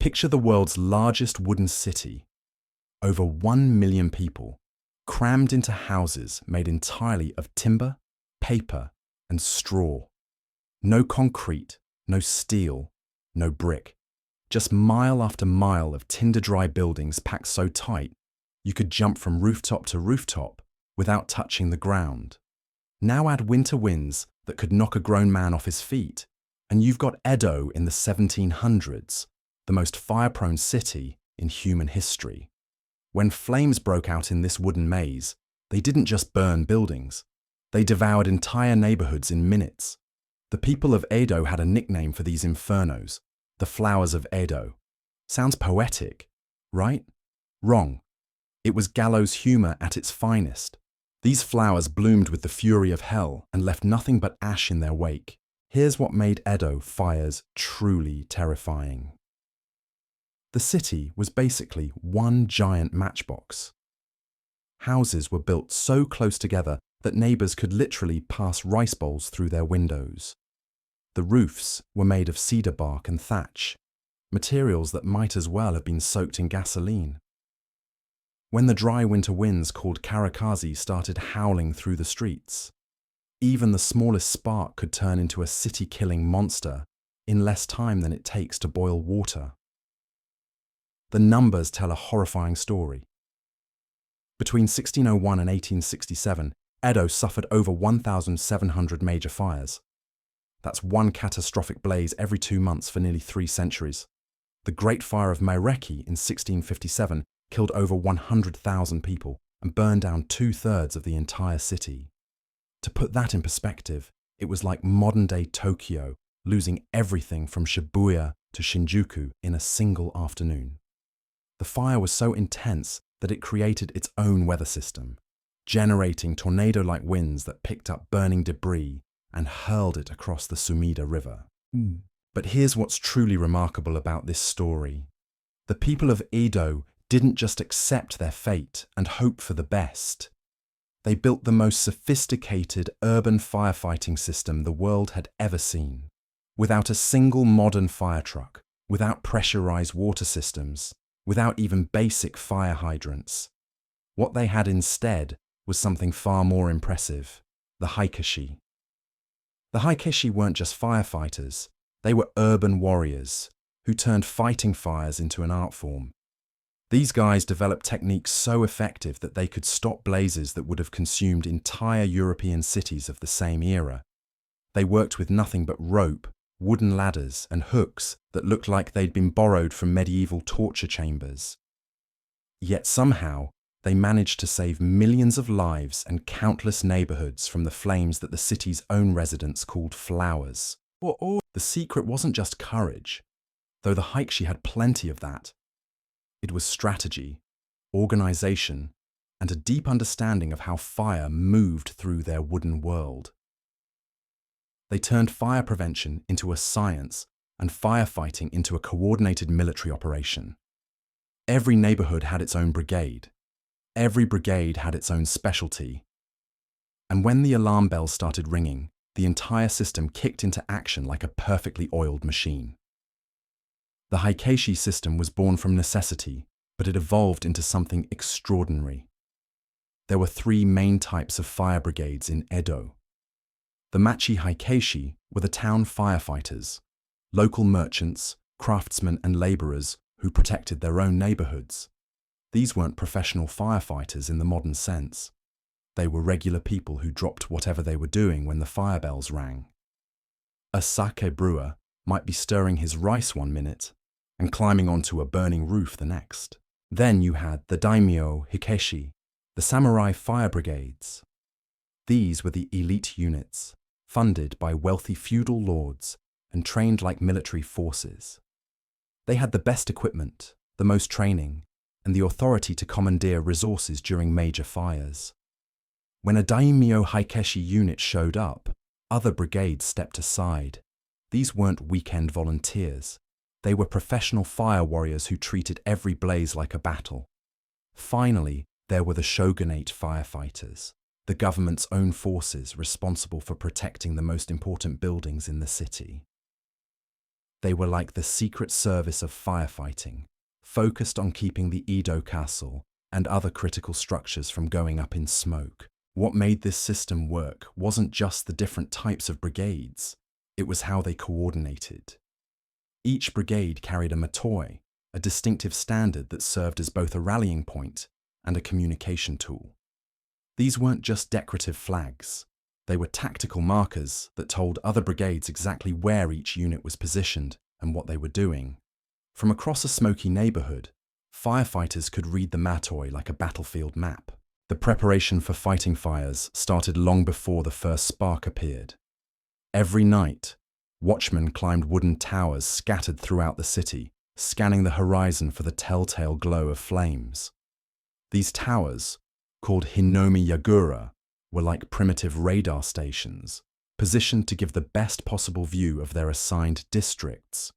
Picture the world's largest wooden city, over 1 million people, crammed into houses made entirely of timber, paper, and straw. No concrete, no steel, no brick. Just mile after mile of tinder-dry buildings packed so tight you could jump from rooftop to rooftop without touching the ground. Now add winter winds that could knock a grown man off his feet, and you've got Edo in the 1700s, the most fire-prone city in human history. When flames broke out in this wooden maze, they didn't just burn buildings. They devoured entire neighborhoods in minutes. The people of Edo had a nickname for these infernos, the flowers of Edo. Sounds poetic, right? Wrong. It was gallows humor at its finest. These flowers bloomed with the fury of hell and left nothing but ash in their wake. Here's what made Edo fires truly terrifying. The city was basically one giant matchbox. Houses were built so close together that neighbors could literally pass rice bowls through their windows. The roofs were made of cedar bark and thatch, materials that might as well have been soaked in gasoline. When the dry winter winds called karakazi started howling through the streets, even the smallest spark could turn into a city-killing monster in less time than it takes to boil water. The numbers tell a horrifying story. Between 1601 and 1867, Edo suffered over 1,700 major fires. That's one catastrophic blaze every 2 months for nearly 3 centuries. The Great Fire of Maireki in 1657 killed over 100,000 people and burned down 2/3 of the entire city. To put that in perspective, it was like modern-day Tokyo losing everything from Shibuya to Shinjuku in a single afternoon. The fire was so intense that it created its own weather system, generating tornado-like winds that picked up burning debris and hurled it across the Sumida River. But here's what's truly remarkable about this story. The people of Edo didn't just accept their fate and hope for the best. They built the most sophisticated urban firefighting system the world had ever seen. Without a single modern fire truck, without pressurized water systems, without even basic fire hydrants. What they had instead was something far more impressive: the hikeshi. The hikeshi weren't just firefighters, they were urban warriors who turned fighting fires into an art form. These guys developed techniques so effective that they could stop blazes that would have consumed entire European cities of the same era. They worked with nothing but rope, wooden ladders, and hooks that looked like they'd been borrowed from medieval torture chambers. Yet somehow, they managed to save millions of lives and countless neighborhoods from the flames that the city's own residents called flowers. The secret wasn't just courage, though the hikeshi had plenty of that. It was strategy, organization, and a deep understanding of how fire moved through their wooden world. They turned fire prevention into a science and firefighting into a coordinated military operation. Every neighborhood had its own brigade. Every brigade had its own specialty. And when the alarm bells started ringing, the entire system kicked into action like a perfectly oiled machine. The hikeshi system was born from necessity, but it evolved into something extraordinary. There were 3 main types of fire brigades in Edo. The machi hikeshi were the town firefighters, local merchants, craftsmen and laborers who protected their own neighborhoods. These weren't professional firefighters in the modern sense. They were regular people who dropped whatever they were doing when the fire bells rang. A sake brewer might be stirring his rice one minute and climbing onto a burning roof the next. Then you had the daimyo hikeshi, the samurai fire brigades. These were the elite units, funded by wealthy feudal lords and trained like military forces. They had the best equipment, the most training, and the authority to commandeer resources during major fires. When a daimyo hikeshi unit showed up, other brigades stepped aside. These weren't weekend volunteers. They were professional fire warriors who treated every blaze like a battle. Finally, there were the shogunate firefighters, the government's own forces responsible for protecting the most important buildings in the city. They were like the secret service of firefighting, focused on keeping the Edo castle and other critical structures from going up in smoke. What made this system work wasn't just the different types of brigades, it was how they coordinated. Each brigade carried a matoi, a distinctive standard that served as both a rallying point and a communication tool. These weren't just decorative flags, they were tactical markers that told other brigades exactly where each unit was positioned and what they were doing. From across a smoky neighborhood, firefighters could read the matoi like a battlefield map. The preparation for fighting fires started long before the first spark appeared. Every night, watchmen climbed wooden towers scattered throughout the city, scanning the horizon for the telltale glow of flames. These towers, called Hinomi Yagura, were like primitive radar stations, positioned to give the best possible view of their assigned districts.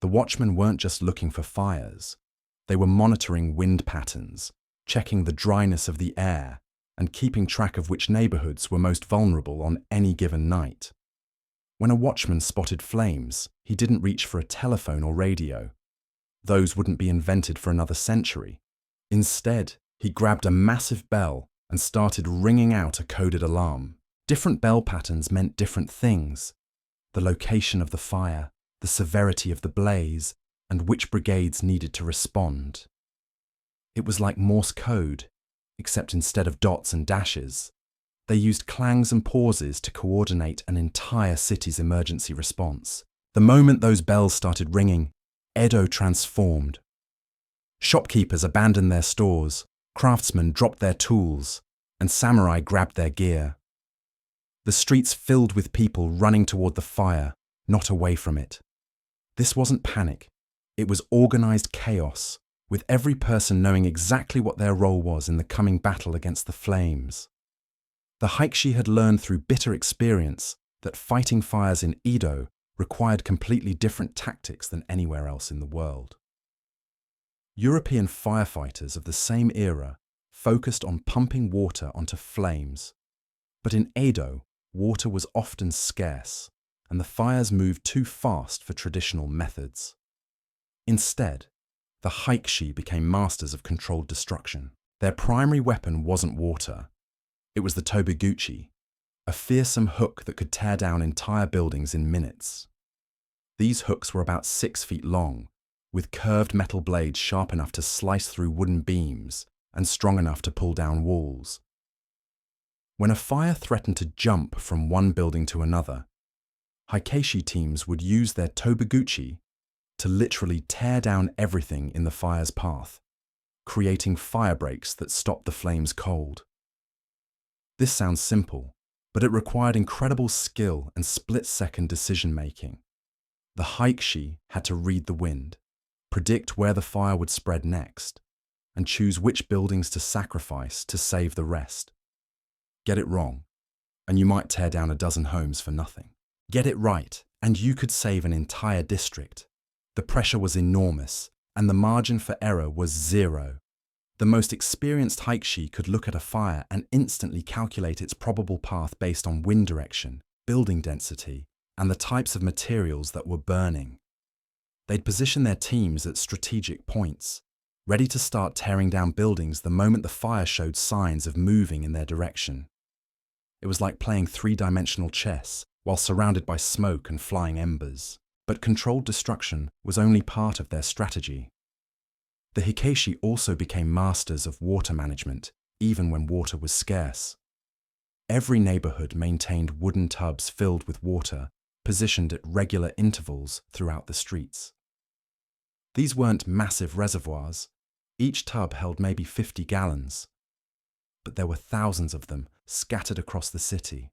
The watchmen weren't just looking for fires, they were monitoring wind patterns, checking the dryness of the air, and keeping track of which neighborhoods were most vulnerable on any given night. When a watchman spotted flames, he didn't reach for a telephone or radio. Those wouldn't be invented for another century. Instead, he grabbed a massive bell and started ringing out a coded alarm. Different bell patterns meant different things: the location of the fire, the severity of the blaze, and which brigades needed to respond. It was like Morse code, except instead of dots and dashes, they used clangs and pauses to coordinate an entire city's emergency response. The moment those bells started ringing, Edo transformed. Shopkeepers abandoned their stores, craftsmen dropped their tools, and samurai grabbed their gear. The streets filled with people running toward the fire, not away from it. This wasn't panic, it was organized chaos, with every person knowing exactly what their role was in the coming battle against the flames. The hikeshi had learned through bitter experience that fighting fires in Edo required completely different tactics than anywhere else in the world. European firefighters of the same era focused on pumping water onto flames, but in Edo, water was often scarce, and the fires moved too fast for traditional methods. Instead, the hikeshi became masters of controlled destruction. Their primary weapon wasn't water. It was the toboguchi, a fearsome hook that could tear down entire buildings in minutes. These hooks were about 6 feet long, with curved metal blades sharp enough to slice through wooden beams and strong enough to pull down walls. When a fire threatened to jump from one building to another, hikeshi teams would use their toboguchi to literally tear down everything in the fire's path, creating firebreaks that stopped the flames cold. This sounds simple, but it required incredible skill and split-second decision-making. The hikeshi had to read the wind, predict where the fire would spread next, and choose which buildings to sacrifice to save the rest. Get it wrong, and you might tear down a dozen homes for nothing. Get it right, and you could save an entire district. The pressure was enormous, and the margin for error was zero. The most experienced hikeshi could look at a fire and instantly calculate its probable path based on wind direction, building density, and the types of materials that were burning. They'd position their teams at strategic points, ready to start tearing down buildings the moment the fire showed signs of moving in their direction. It was like playing three-dimensional chess while surrounded by smoke and flying embers. But controlled destruction was only part of their strategy. The hikeshi also became masters of water management, even when water was scarce. Every neighborhood maintained wooden tubs filled with water, positioned at regular intervals throughout the streets. These weren't massive reservoirs. Each tub held maybe 50 gallons. But there were thousands of them scattered across the city.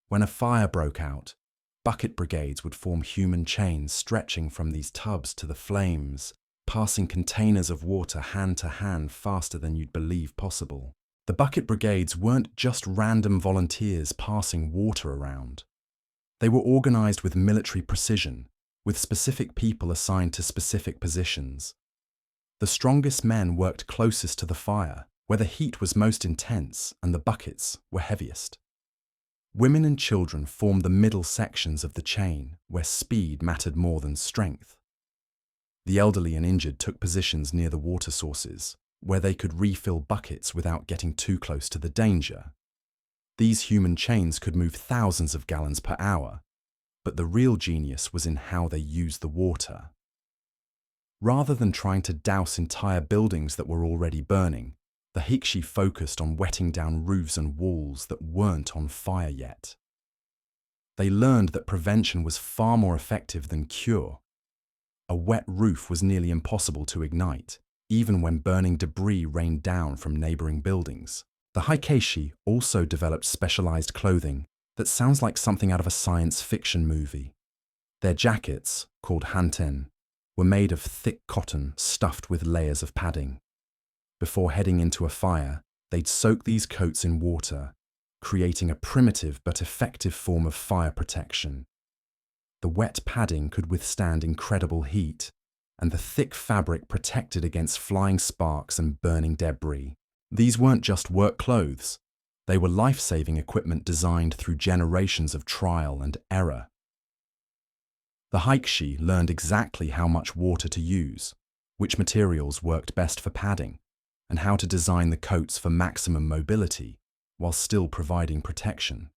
When a fire broke out, bucket brigades would form human chains stretching from these tubs to the flames, passing containers of water hand to hand faster than you'd believe possible. The bucket brigades weren't just random volunteers passing water around. They were organized with military precision, with specific people assigned to specific positions. The strongest men worked closest to the fire, where the heat was most intense and the buckets were heaviest. Women and children formed the middle sections of the chain, where speed mattered more than strength. The elderly and injured took positions near the water sources, where they could refill buckets without getting too close to the danger. These human chains could move thousands of gallons per hour, but the real genius was in how they used the water. Rather than trying to douse entire buildings that were already burning, the hikeshi focused on wetting down roofs and walls that weren't on fire yet. They learned that prevention was far more effective than cure. A wet roof was nearly impossible to ignite, even when burning debris rained down from neighboring buildings. The hikeshi also developed specialized clothing that sounds like something out of a science fiction movie. Their jackets, called hanten, were made of thick cotton stuffed with layers of padding. Before heading into a fire, they'd soak these coats in water, creating a primitive but effective form of fire protection. The wet padding could withstand incredible heat, and the thick fabric protected against flying sparks and burning debris. These weren't just work clothes. They were life-saving equipment designed through generations of trial and error. The hikeshi learned exactly how much water to use, which materials worked best for padding, and how to design the coats for maximum mobility while still providing protection.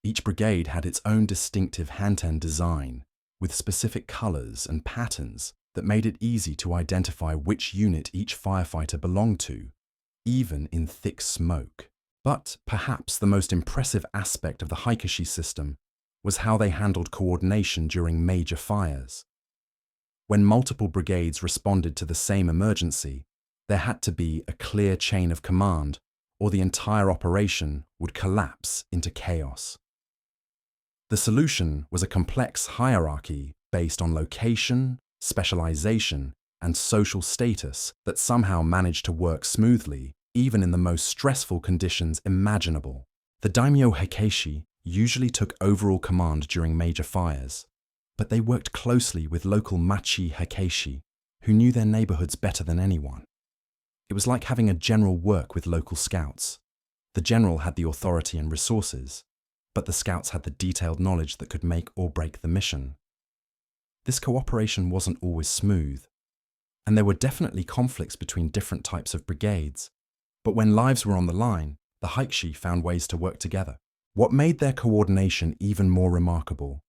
Each brigade had its own distinctive hanten design, with specific colors and patterns that made it easy to identify which unit each firefighter belonged to, even in thick smoke. But perhaps the most impressive aspect of the hikeshi system was how they handled coordination during major fires. When multiple brigades responded to the same emergency, there had to be a clear chain of command, or the entire operation would collapse into chaos. The solution was a complex hierarchy based on location, specialization, and social status that somehow managed to work smoothly, even in the most stressful conditions imaginable. The daimyo hikeshi usually took overall command during major fires, but they worked closely with local matoi hikeshi, who knew their neighborhoods better than anyone. It was like having a general work with local scouts. The general had the authority and resources, but the scouts had the detailed knowledge that could make or break the mission. This cooperation wasn't always smooth, and there were definitely conflicts between different types of brigades, but when lives were on the line, the hikeshi found ways to work together. What made their coordination even more remarkable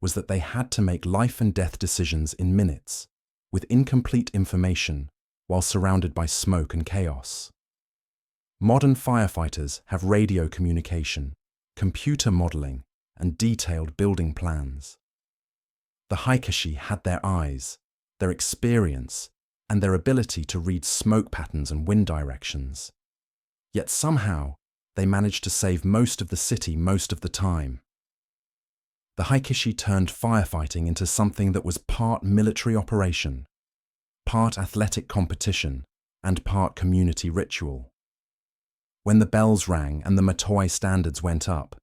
was that they had to make life and death decisions in minutes, with incomplete information, while surrounded by smoke and chaos. Modern firefighters have radio communication, computer modeling, and detailed building plans. The hikeshi had their eyes, their experience, and their ability to read smoke patterns and wind directions. Yet somehow, they managed to save most of the city most of the time. The hikeshi turned firefighting into something that was part military operation, part athletic competition, and part community ritual. When the bells rang and the matoi standards went up,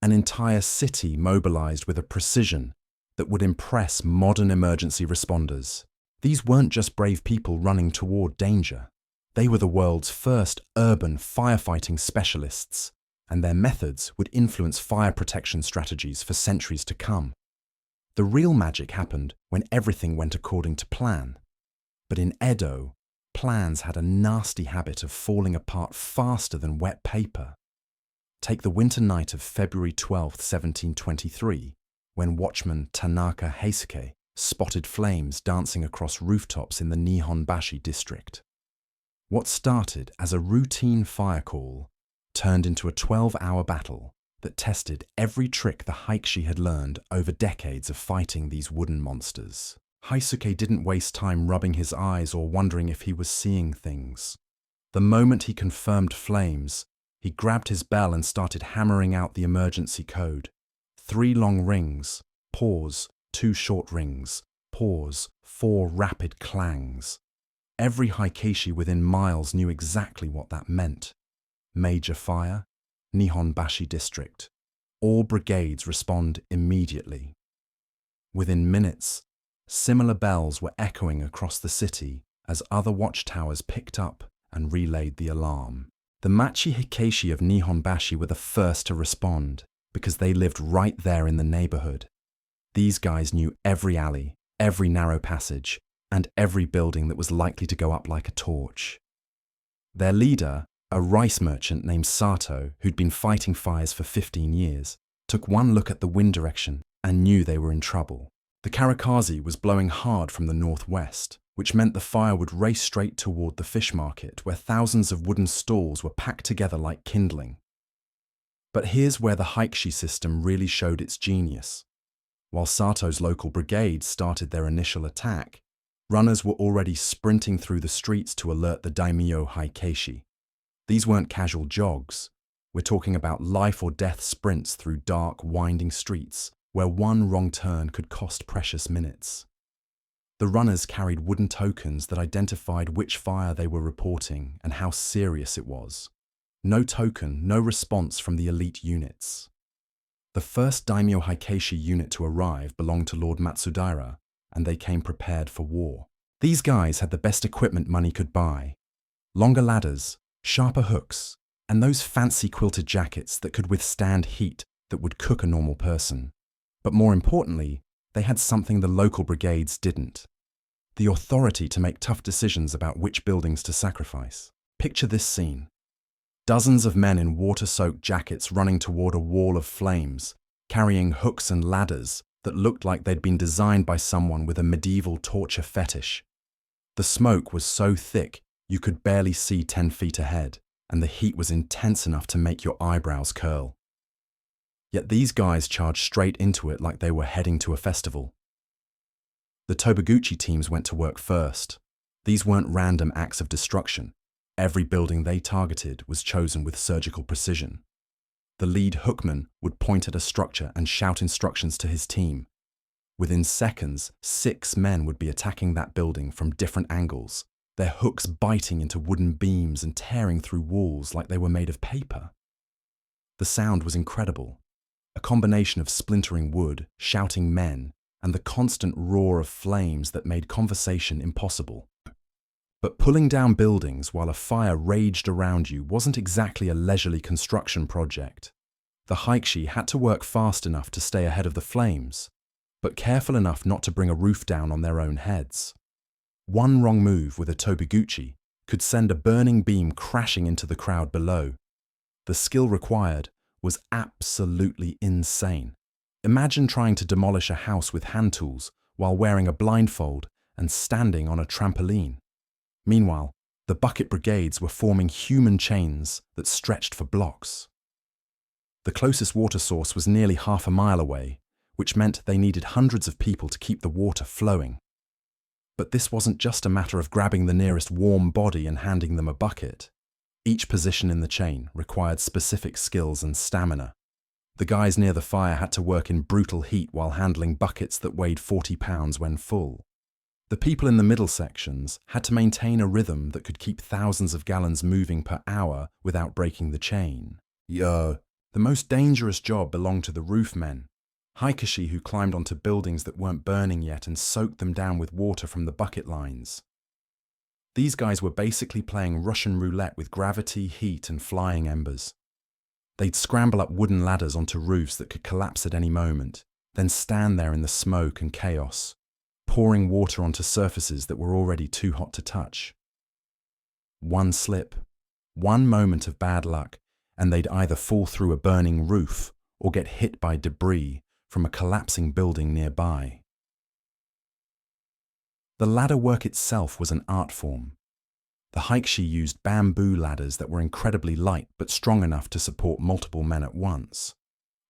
an entire city mobilized with a precision that would impress modern emergency responders. These weren't just brave people running toward danger. They were the world's first urban firefighting specialists, and their methods would influence fire protection strategies for centuries to come. The real magic happened when everything went according to plan. But in Edo, plans had a nasty habit of falling apart faster than wet paper. Take the winter night of February 12, 1723, when watchman Tanaka Heisuke spotted flames dancing across rooftops in the Nihonbashi district. What started as a routine fire call turned into a 12-hour battle that tested every trick the hikeshi had learned over decades of fighting these wooden monsters. Heisuke didn't waste time rubbing his eyes or wondering if he was seeing things. The moment he confirmed flames, he grabbed his bell and started hammering out the emergency code. 3 long rings, pause, 2 short rings, pause, 4 rapid clangs. Every hikeshi within miles knew exactly what that meant. Major fire, Nihonbashi district. All brigades respond immediately. Within minutes, similar bells were echoing across the city as other watchtowers picked up and relayed the alarm. The machi hikeshi of Nihonbashi were the first to respond because they lived right there in the neighborhood. These guys knew every alley, every narrow passage, and every building that was likely to go up like a torch. Their leader, a rice merchant named Sato, who'd been fighting fires for 15 years, took one look at the wind direction and knew they were in trouble. The Karakazi was blowing hard from the northwest, which meant the fire would race straight toward the fish market, where thousands of wooden stalls were packed together like kindling. But here's where the hikeshi system really showed its genius. While Sato's local brigades started their initial attack, runners were already sprinting through the streets to alert the daimyo hikeshi. These weren't casual jogs. We're talking about life or death sprints through dark, winding streets, where one wrong turn could cost precious minutes. The runners carried wooden tokens that identified which fire they were reporting and how serious it was. No token, no response from the elite units. The first daimyo hikeshi unit to arrive belonged to Lord Matsudaira, and they came prepared for war. These guys had the best equipment money could buy. Longer ladders, sharper hooks, and those fancy quilted jackets that could withstand heat that would cook a normal person. But more importantly, they had something the local brigades didn't: the authority to make tough decisions about which buildings to sacrifice. Picture this scene. Dozens of men in water-soaked jackets running toward a wall of flames, carrying hooks and ladders that looked like they'd been designed by someone with a medieval torture fetish. The smoke was so thick you could barely see 10 feet ahead, and the heat was intense enough to make your eyebrows curl. Yet these guys charged straight into it like they were heading to a festival. The Tobaguchi teams went to work first. These weren't random acts of destruction. Every building they targeted was chosen with surgical precision. The lead hookman would point at a structure and shout instructions to his team. Within seconds, 6 men would be attacking that building from different angles, their hooks biting into wooden beams and tearing through walls like they were made of paper. The sound was incredible, a combination of splintering wood, shouting men, and the constant roar of flames that made conversation impossible. But pulling down buildings while a fire raged around you wasn't exactly a leisurely construction project. The hikeshi had to work fast enough to stay ahead of the flames, but careful enough not to bring a roof down on their own heads. One wrong move with a Tobaguchi could send a burning beam crashing into the crowd below. The skill required was absolutely insane. Imagine trying to demolish a house with hand tools while wearing a blindfold and standing on a trampoline. Meanwhile, the bucket brigades were forming human chains that stretched for blocks. The closest water source was nearly half a mile away, which meant they needed hundreds of people to keep the water flowing. But this wasn't just a matter of grabbing the nearest warm body and handing them a bucket. Each position in the chain required specific skills and stamina. The guys near the fire had to work in brutal heat while handling buckets that weighed 40 pounds when full. The people in the middle sections had to maintain a rhythm that could keep thousands of gallons moving per hour without breaking the chain. The most dangerous job belonged to the roofmen, hikeshi who climbed onto buildings that weren't burning yet and soaked them down with water from the bucket lines. These guys were basically playing Russian roulette with gravity, heat, and flying embers. They'd scramble up wooden ladders onto roofs that could collapse at any moment, then stand there in the smoke and chaos, pouring water onto surfaces that were already too hot to touch. One slip, one moment of bad luck, and they'd either fall through a burning roof or get hit by debris from a collapsing building nearby. The ladder work itself was an art form. The hikeshi used bamboo ladders that were incredibly light but strong enough to support multiple men at once.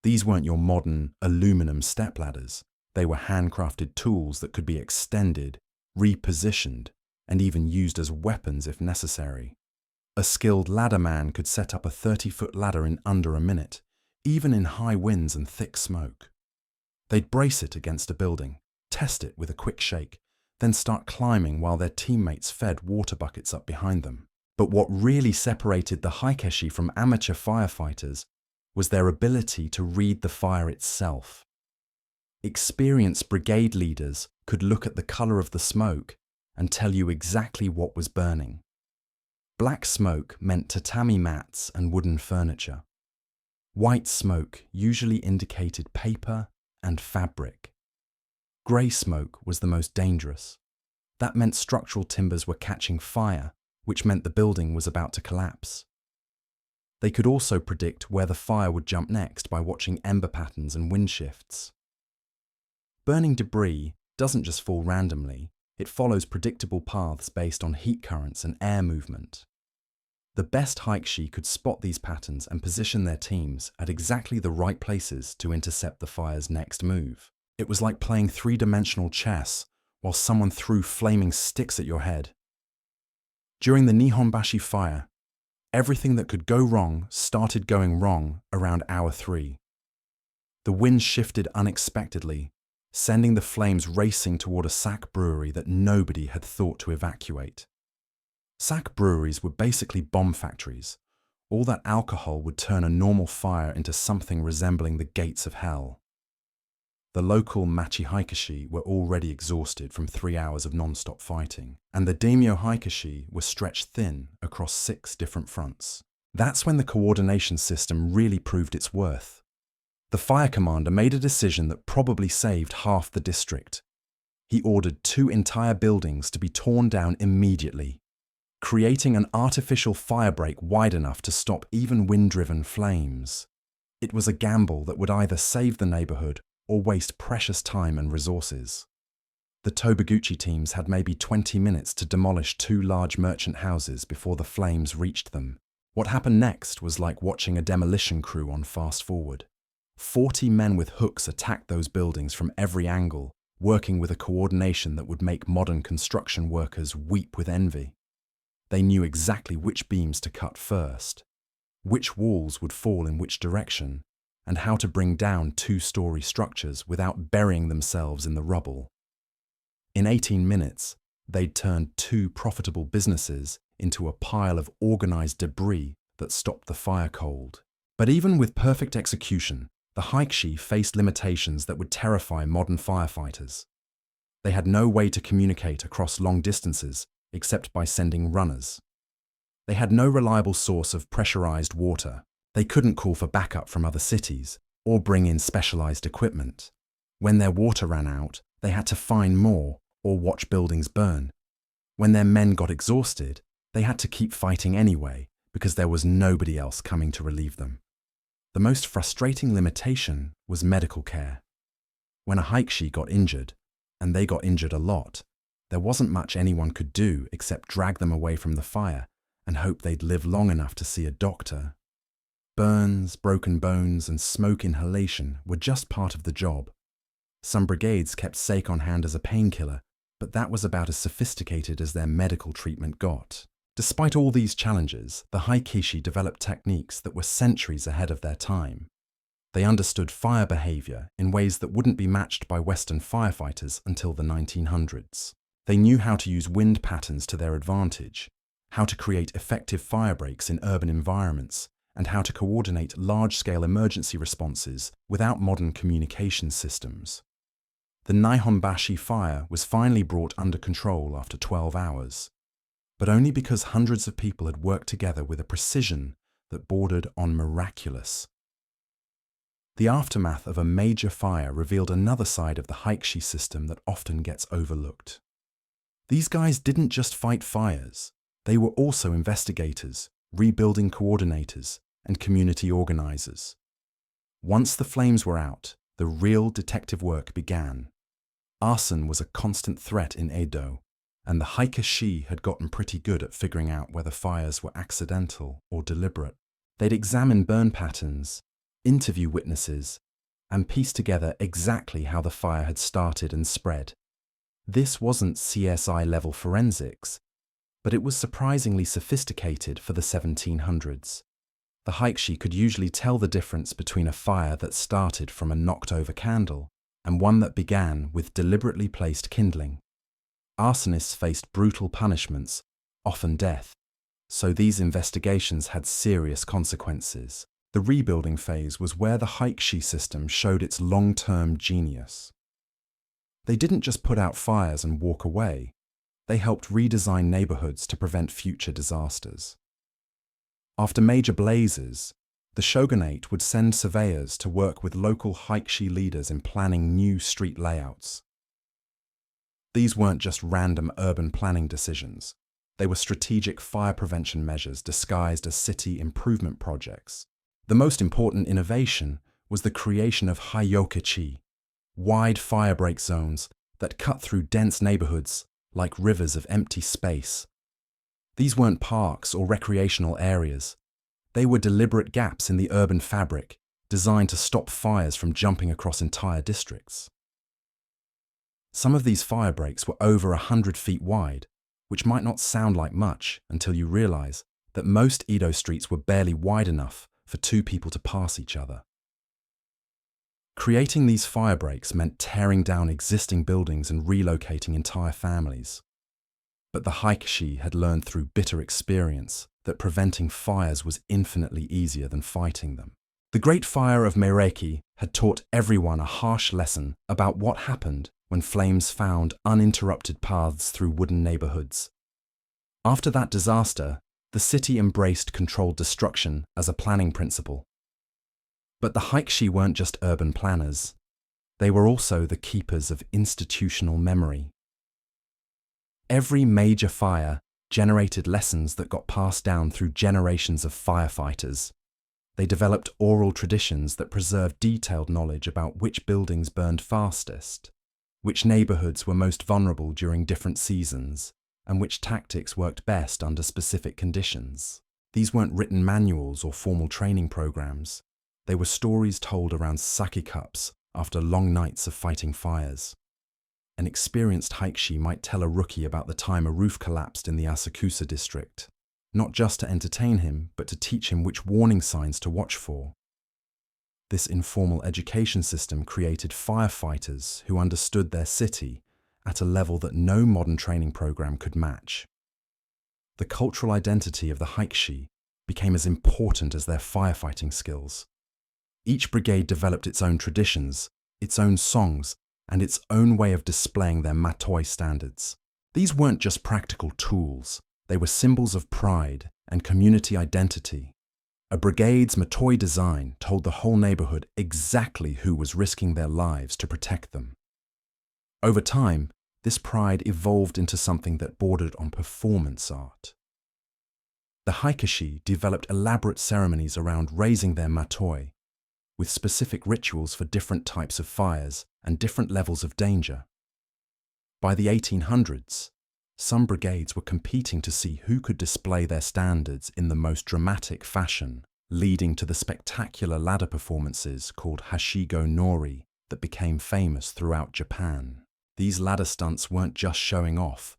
These weren't your modern aluminum step ladders. They were handcrafted tools that could be extended, repositioned, and even used as weapons if necessary. A skilled ladderman could set up a 30-foot ladder in under a minute, even in high winds and thick smoke. They'd brace it against a building, test it with a quick shake, then start climbing while their teammates fed water buckets up behind them. But what really separated the hikeshi from amateur firefighters was their ability to read the fire itself. Experienced brigade leaders could look at the color of the smoke and tell you exactly what was burning. Black smoke meant tatami mats and wooden furniture. White smoke usually indicated paper and fabric. Grey smoke was the most dangerous. That meant structural timbers were catching fire, which meant the building was about to collapse. They could also predict where the fire would jump next by watching ember patterns and wind shifts. Burning debris doesn't just fall randomly, it follows predictable paths based on heat currents and air movement. The best hikeshi could spot these patterns and position their teams at exactly the right places to intercept the fire's next move. It was like playing three-dimensional chess while someone threw flaming sticks at your head. During the Nihonbashi fire, everything that could go wrong started going wrong around hour 3. The wind shifted unexpectedly, sending the flames racing toward a sack brewery that nobody had thought to evacuate. Sack breweries were basically bomb factories. All that alcohol would turn a normal fire into something resembling the gates of hell. The local machi hikeshi were already exhausted from 3 hours of non-stop fighting, and the daimyo hikeshi were stretched thin across 6 different fronts. That's when the coordination system really proved its worth. The fire commander made a decision that probably saved half the district. He ordered 2 entire buildings to be torn down immediately, creating an artificial firebreak wide enough to stop even wind-driven flames. It was a gamble that would either save the neighborhood or waste precious time and resources. The Tobaguchi teams had maybe 20 minutes to demolish 2 large merchant houses before the flames reached them. What happened next was like watching a demolition crew on fast forward. 40 men with hooks attacked those buildings from every angle, working with a coordination that would make modern construction workers weep with envy. They knew exactly which beams to cut first, which walls would fall in which direction, and how to bring down 2-story structures without burying themselves in the rubble. In 18 minutes, they'd turned 2 profitable businesses into a pile of organized debris that stopped the fire cold. But even with perfect execution, the hikeshi faced limitations that would terrify modern firefighters. They had no way to communicate across long distances except by sending runners. They had no reliable source of pressurized water. They couldn't call for backup from other cities or bring in specialized equipment. When their water ran out, they had to find more or watch buildings burn. When their men got exhausted, they had to keep fighting anyway because there was nobody else coming to relieve them. The most frustrating limitation was medical care. When a hikeshi got injured, and they got injured a lot, there wasn't much anyone could do except drag them away from the fire and hope they'd live long enough to see a doctor. Burns, broken bones, and smoke inhalation were just part of the job. Some brigades kept sake on hand as a painkiller, but that was about as sophisticated as their medical treatment got. Despite all these challenges, the hikeshi developed techniques that were centuries ahead of their time. They understood fire behavior in ways that wouldn't be matched by Western firefighters until the 1900s. They knew how to use wind patterns to their advantage, how to create effective firebreaks in urban environments, and how to coordinate large-scale emergency responses without modern communication systems. The Nihonbashi fire was finally brought under control after 12 hours, but only because hundreds of people had worked together with a precision that bordered on miraculous. The aftermath of a major fire revealed another side of the hikeshi system that often gets overlooked. These guys didn't just fight fires, they were also investigators, rebuilding coordinators, and community organizers. Once the flames were out, the real detective work began. Arson was a constant threat in Edo, and the hikeshi had gotten pretty good at figuring out whether fires were accidental or deliberate. They'd examine burn patterns, interview witnesses, and piece together exactly how the fire had started and spread. This wasn't CSI-level forensics, but it was surprisingly sophisticated for the 1700s. The hikeshi could usually tell the difference between a fire that started from a knocked-over candle and one that began with deliberately placed kindling. Arsonists faced brutal punishments, often death, so these investigations had serious consequences. The rebuilding phase was where the hikeshi system showed its long-term genius. They didn't just put out fires and walk away. They helped redesign neighborhoods to prevent future disasters. After major blazes, the shogunate would send surveyors to work with local hikeshi leaders in planning new street layouts. These weren't just random urban planning decisions. They were strategic fire prevention measures disguised as city improvement projects. The most important innovation was the creation of hikeshi, wide firebreak zones that cut through dense neighborhoods like rivers of empty space. These weren't parks or recreational areas. They were deliberate gaps in the urban fabric, designed to stop fires from jumping across entire districts. Some of these firebreaks were over 100 feet wide, which might not sound like much until you realize that most Edo streets were barely wide enough for two people to pass each other. Creating these firebreaks meant tearing down existing buildings and relocating entire families. But the hikeshi had learned through bitter experience that preventing fires was infinitely easier than fighting them. The Great Fire of Meireki had taught everyone a harsh lesson about what happened when flames found uninterrupted paths through wooden neighborhoods. After that disaster, the city embraced controlled destruction as a planning principle. But the hikeshi weren't just urban planners. They were also the keepers of institutional memory. Every major fire generated lessons that got passed down through generations of firefighters. They developed oral traditions that preserved detailed knowledge about which buildings burned fastest, which neighborhoods were most vulnerable during different seasons, and which tactics worked best under specific conditions. These weren't written manuals or formal training programs. They were stories told around sake cups after long nights of fighting fires. An experienced hikeshi might tell a rookie about the time a roof collapsed in the Asakusa district, not just to entertain him, but to teach him which warning signs to watch for. This informal education system created firefighters who understood their city at a level that no modern training program could match. The cultural identity of the hikeshi became as important as their firefighting skills. Each brigade developed its own traditions, its own songs, and its own way of displaying their matoi standards. These weren't just practical tools, they were symbols of pride and community identity. A brigade's matoi design told the whole neighborhood exactly who was risking their lives to protect them. Over time, this pride evolved into something that bordered on performance art. The hikeshi developed elaborate ceremonies around raising their matoi, with specific rituals for different types of fires and different levels of danger. By the 1800s, some brigades were competing to see who could display their standards in the most dramatic fashion, leading to the spectacular ladder performances called hashigo nori that became famous throughout Japan. These ladder stunts weren't just showing off,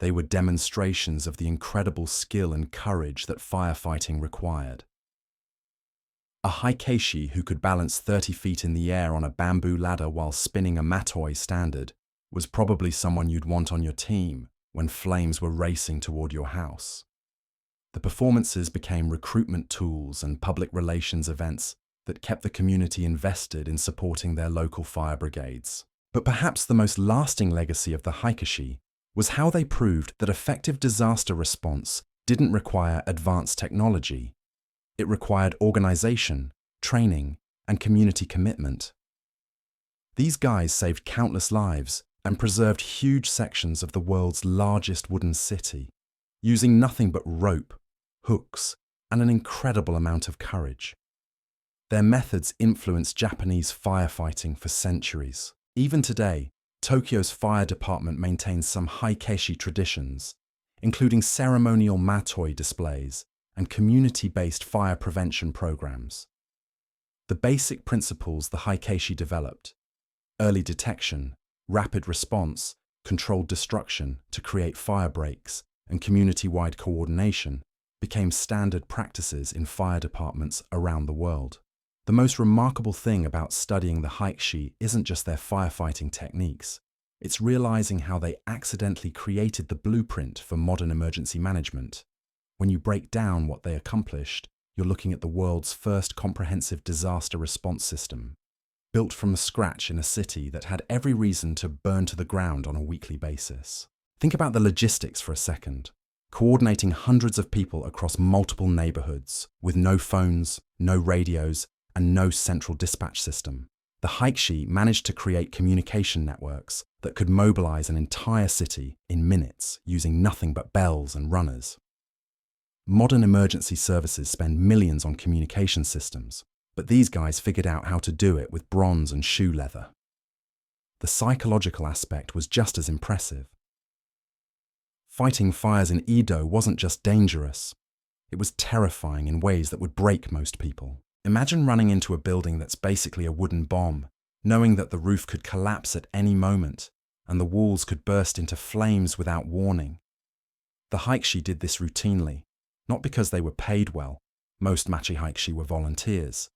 they were demonstrations of the incredible skill and courage that firefighting required. A hikeshi who could balance 30 feet in the air on a bamboo ladder while spinning a matoi standard was probably someone you'd want on your team when flames were racing toward your house. The performances became recruitment tools and public relations events that kept the community invested in supporting their local fire brigades. But perhaps the most lasting legacy of the hikeshi was how they proved that effective disaster response didn't require advanced technology. It required organization, training, and community commitment. These guys saved countless lives and preserved huge sections of the world's largest wooden city, using nothing but rope, hooks, and an incredible amount of courage. Their methods influenced Japanese firefighting for centuries. Even today, Tokyo's fire department maintains some hikeshi traditions, including ceremonial matoi displays and community-based fire prevention programs. The basic principles the hikeshi developed, early detection, rapid response, controlled destruction to create fire breaks, and community-wide coordination, became standard practices in fire departments around the world. The most remarkable thing about studying the hikeshi isn't just their firefighting techniques, it's realizing how they accidentally created the blueprint for modern emergency management. When you break down what they accomplished, you're looking at the world's first comprehensive disaster response system, built from scratch in a city that had every reason to burn to the ground on a weekly basis. Think about the logistics for a second. Coordinating hundreds of people across multiple neighborhoods with no phones, no radios, and no central dispatch system. The hikeshi managed to create communication networks that could mobilize an entire city in minutes using nothing but bells and runners. Modern emergency services spend millions on communication systems, but these guys figured out how to do it with bronze and shoe leather. The psychological aspect was just as impressive. Fighting fires in Edo wasn't just dangerous, it was terrifying in ways that would break most people. Imagine running into a building that's basically a wooden bomb, knowing that the roof could collapse at any moment and the walls could burst into flames without warning. The hikeshi did this routinely, not because they were paid well, most machi hikeshi were volunteers,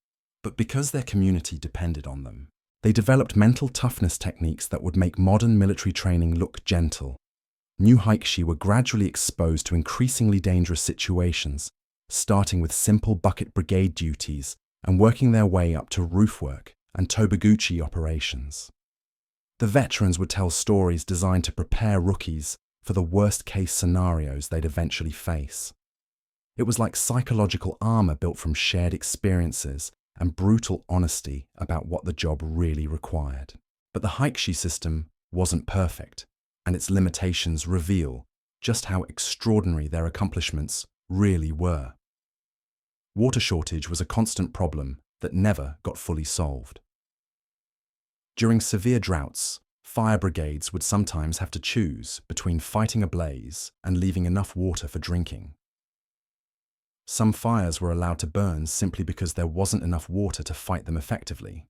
but because their community depended on them. They developed mental toughness techniques that would make modern military training look gentle. New hikeshi were gradually exposed to increasingly dangerous situations, starting with simple bucket brigade duties and working their way up to roof work and tobaguchi operations. The veterans would tell stories designed to prepare rookies for the worst-case scenarios they'd eventually face. It was like psychological armor built from shared experiences and brutal honesty about what the job really required. But the hikeshi system wasn't perfect, and its limitations reveal just how extraordinary their accomplishments really were. Water shortage was a constant problem that never got fully solved. During severe droughts, fire brigades would sometimes have to choose between fighting a blaze and leaving enough water for drinking. Some fires were allowed to burn simply because there wasn't enough water to fight them effectively.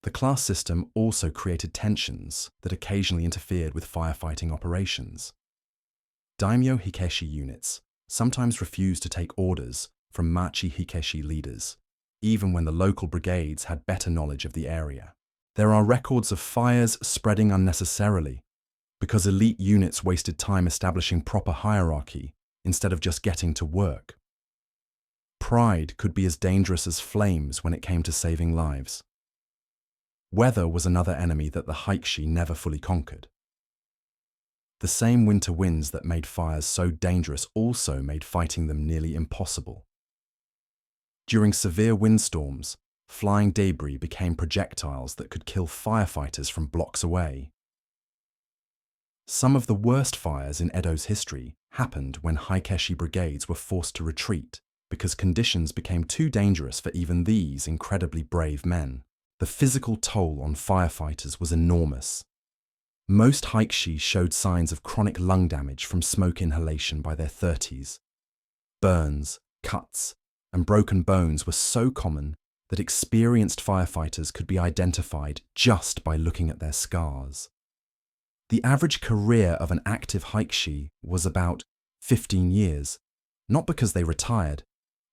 The class system also created tensions that occasionally interfered with firefighting operations. Daimyo hikeshi units sometimes refused to take orders from machi hikeshi leaders, even when the local brigades had better knowledge of the area. There are records of fires spreading unnecessarily because elite units wasted time establishing proper hierarchy instead of just getting to work. Pride could be as dangerous as flames when it came to saving lives. Weather was another enemy that the hikeshi never fully conquered. The same winter winds that made fires so dangerous also made fighting them nearly impossible. During severe windstorms, flying debris became projectiles that could kill firefighters from blocks away. Some of the worst fires in Edo's history happened when hikeshi brigades were forced to retreat because conditions became too dangerous for even these incredibly brave men. The physical toll on firefighters was enormous. Most hikeshi showed signs of chronic lung damage from smoke inhalation by their 30s. Burns, cuts, and broken bones were so common that experienced firefighters could be identified just by looking at their scars. The average career of an active hikeshi was about 15 years, not because they retired,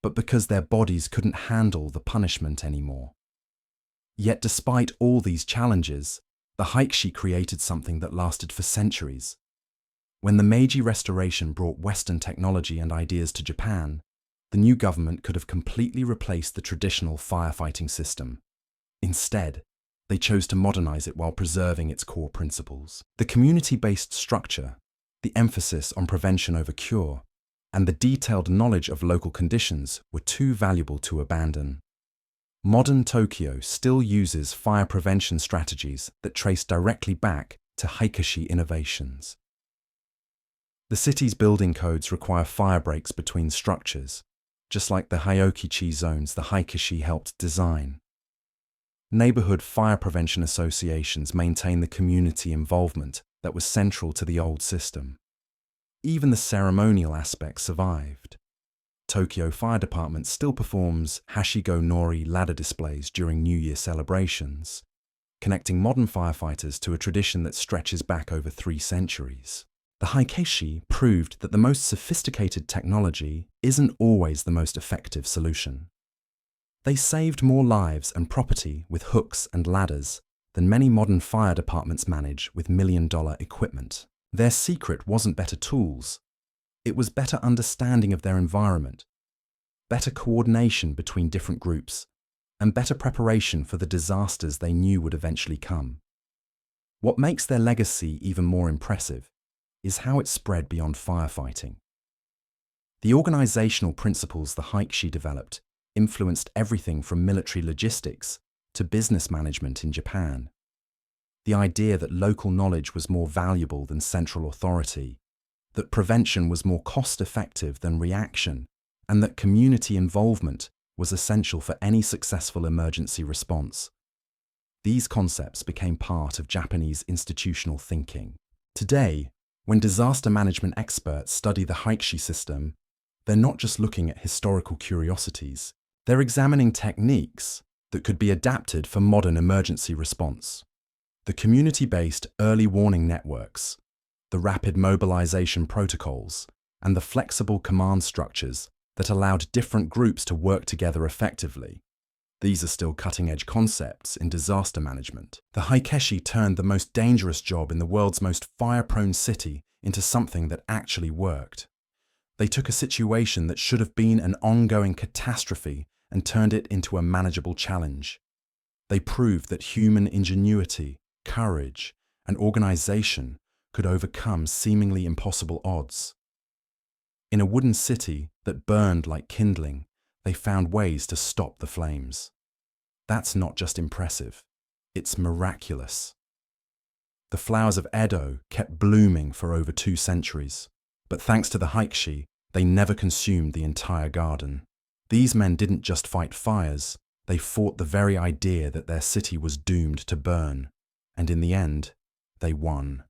but because their bodies couldn't handle the punishment anymore. Yet despite all these challenges, the hikeshi created something that lasted for centuries. When the Meiji Restoration brought Western technology and ideas to Japan, the new government could have completely replaced the traditional firefighting system. Instead, they chose to modernize it while preserving its core principles. The community-based structure, the emphasis on prevention over cure, and the detailed knowledge of local conditions were too valuable to abandon. Modern Tokyo still uses fire prevention strategies that trace directly back to hikeshi innovations. The city's building codes require fire breaks between structures, just like the hyokichi zones the hikeshi helped design. Neighborhood fire prevention associations maintain the community involvement that was central to the old system. Even the ceremonial aspect survived. Tokyo Fire Department still performs hashigo nori ladder displays during New Year celebrations, connecting modern firefighters to a tradition that stretches back over 3 centuries. The hikeshi proved that the most sophisticated technology isn't always the most effective solution. They saved more lives and property with hooks and ladders than many modern fire departments manage with million-dollar equipment. Their secret wasn't better tools. It was better understanding of their environment, better coordination between different groups, and better preparation for the disasters they knew would eventually come. What makes their legacy even more impressive is how it spread beyond firefighting. The organizational principles the hikeshi developed influenced everything from military logistics to business management in Japan. The idea that local knowledge was more valuable than central authority, that prevention was more cost-effective than reaction, and that community involvement was essential for any successful emergency response. These concepts became part of Japanese institutional thinking. Today, when disaster management experts study the hikeshi system, they're not just looking at historical curiosities, they're examining techniques that could be adapted for modern emergency response. The community-based early warning networks, the rapid mobilization protocols, and the flexible command structures that allowed different groups to work together effectively. These are still cutting-edge concepts in disaster management. The hikeshi turned the most dangerous job in the world's most fire-prone city into something that actually worked. They took a situation that should have been an ongoing catastrophe and turned it into a manageable challenge. They proved that human ingenuity, courage, and organization could overcome seemingly impossible odds. In a wooden city that burned like kindling, they found ways to stop the flames. That's not just impressive, it's miraculous. The flowers of Edo kept blooming for over 2 centuries, but thanks to the hikeshi, they never consumed the entire garden. These men didn't just fight fires, they fought the very idea that their city was doomed to burn, and in the end, they won.